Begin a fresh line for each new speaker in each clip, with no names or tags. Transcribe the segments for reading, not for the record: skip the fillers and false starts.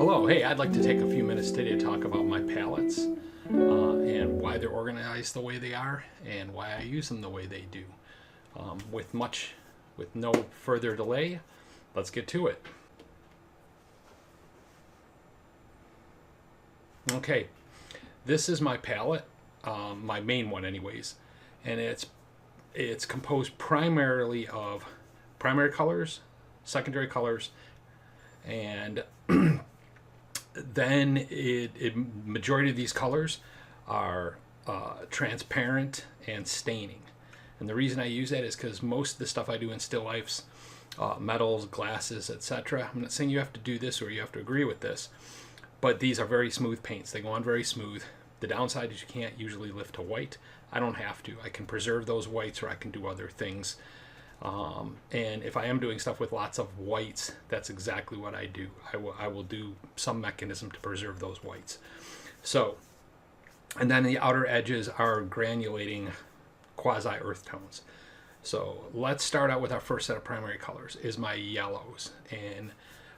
Hello, hey, I'd like to take a few minutes today to talk about my palettes and why they're organized the way they are and why I use them the way they do. With no further delay, let's get to it. Okay, this is my palette, my main one anyways, and it's composed primarily of primary colors, secondary colors, and then majority of these colors are transparent and staining. And the reason I use that is because most of the stuff I do in still lifes, metals, glasses, etc. I'm not saying you have to do this or you have to agree with this, but these are very smooth paints. They go on very smooth. The downside is you can't usually lift to white. I don't have to. I can preserve those whites or I can do other things. And if I am doing stuff with lots of whites, that's exactly what I do. I will do some mechanism to preserve those whites. So, and then the outer edges are granulating quasi earth tones. So let's start out with our first set of primary colors is my yellows. And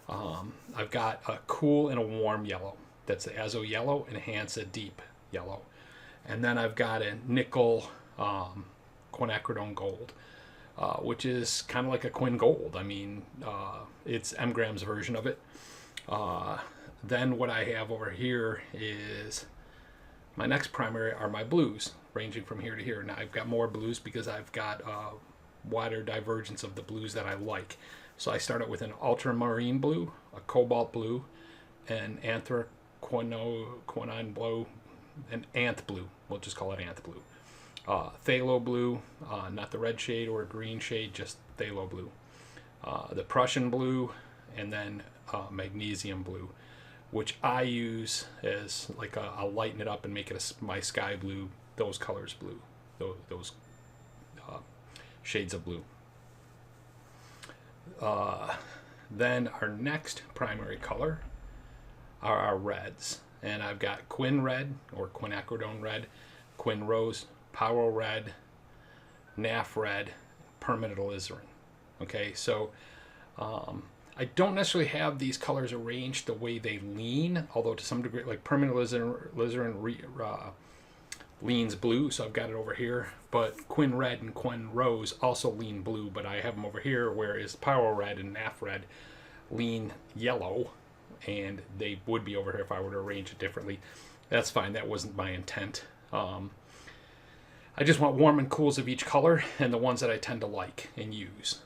I've got a cool and a warm yellow. That's the azo yellow, and hence a deep yellow. And then I've got a nickel quinacridone gold. Which is kind of like a Quin Gold. I mean, it's M-Gram's version of it. Then what I have over here is my next primary are my blues, ranging from here to here. Now I've got more blues because I've got wider divergence of the blues that I like. So I start out with an ultramarine blue, a cobalt blue, an anthraquinone blue, an anth blue. We'll just call it anth blue. Phthalo blue, not the red shade or green shade, just phthalo blue. The Prussian blue, and then magnesium blue, which I use as like I'll lighten it up and make it my sky blue, those colors blue, those shades of blue. Then our next primary color are our reds. And I've got Quin red or quinacridone red, Quin rose, Power red, NAF red, permanent alizarin. Okay, so I don't necessarily have these colors arranged the way they lean, although to some degree, like permanent alizarin leans blue, so I've got it over here. But Quin red and Quin rose also lean blue, but I have them over here, whereas Power red and NAF red lean yellow, and they would be over here if I were to arrange it differently. That's fine, that wasn't my intent. I just want warm and cools of each color and the ones that I tend to like and use.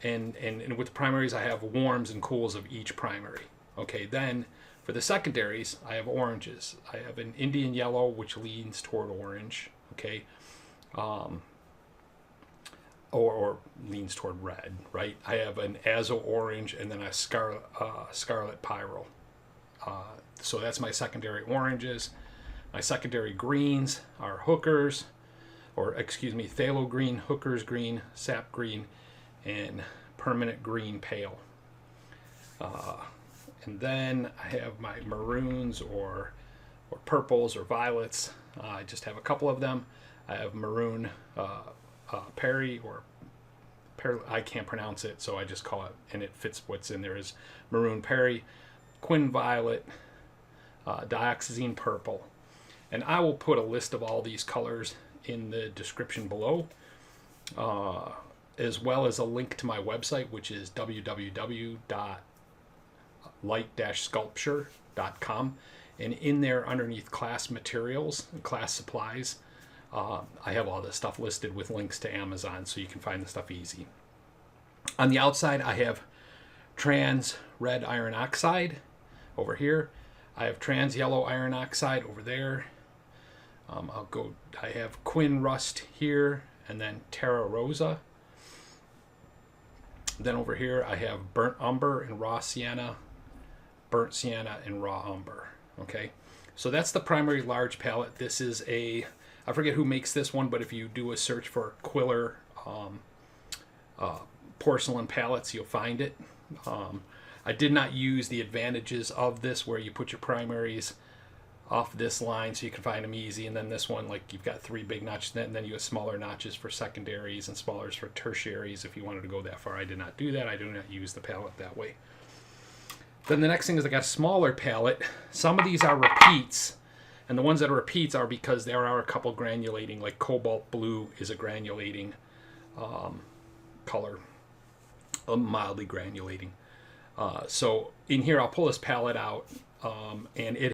And with primaries, I have warms and cools of each primary. Okay, then for the secondaries, I have oranges. I have an Indian yellow, which leans toward orange, okay, or leans toward red, right? I have an azo orange and then a scarlet pyrrole. So that's my secondary oranges. My secondary greens are hookers, or excuse me, phthalo green, hookers green, sap green, and permanent green pale. And then I have my maroons or purples or violets. I just have a couple of them. I have maroon Perry or I can't pronounce it, so I just call it, and it fits what's in there, is maroon Perry, Quin violet, dioxazine purple. And I will put a list of all these colors in the description below, as well as a link to my website, which is www.light-sculpture.com. And in there, underneath class materials, class supplies, I have all this stuff listed with links to Amazon, so you can find the stuff easy. On the outside, I have trans red iron oxide over here. I have trans yellow iron oxide over there. I have Quin rust here, and then Terra Rosa. Then over here I have burnt umber and raw sienna, burnt sienna and raw umber. Okay, so that's the primary large palette. This is I forget who makes this one, but if you do a search for Quiller porcelain palettes, you'll find it. I did not use the advantages of this where you put your primaries off this line so you can find them easy, and then this one, like, you've got 3 big notches, and then you have smaller notches for secondaries and smaller for tertiaries if you wanted to go that far. I did not do that. I do not use the palette that way. Then the next thing is I got a smaller palette. Some of these are repeats, and the ones that are repeats are because there are a couple granulating, like cobalt blue is a granulating color, mildly granulating. So in here I'll pull this palette out, and it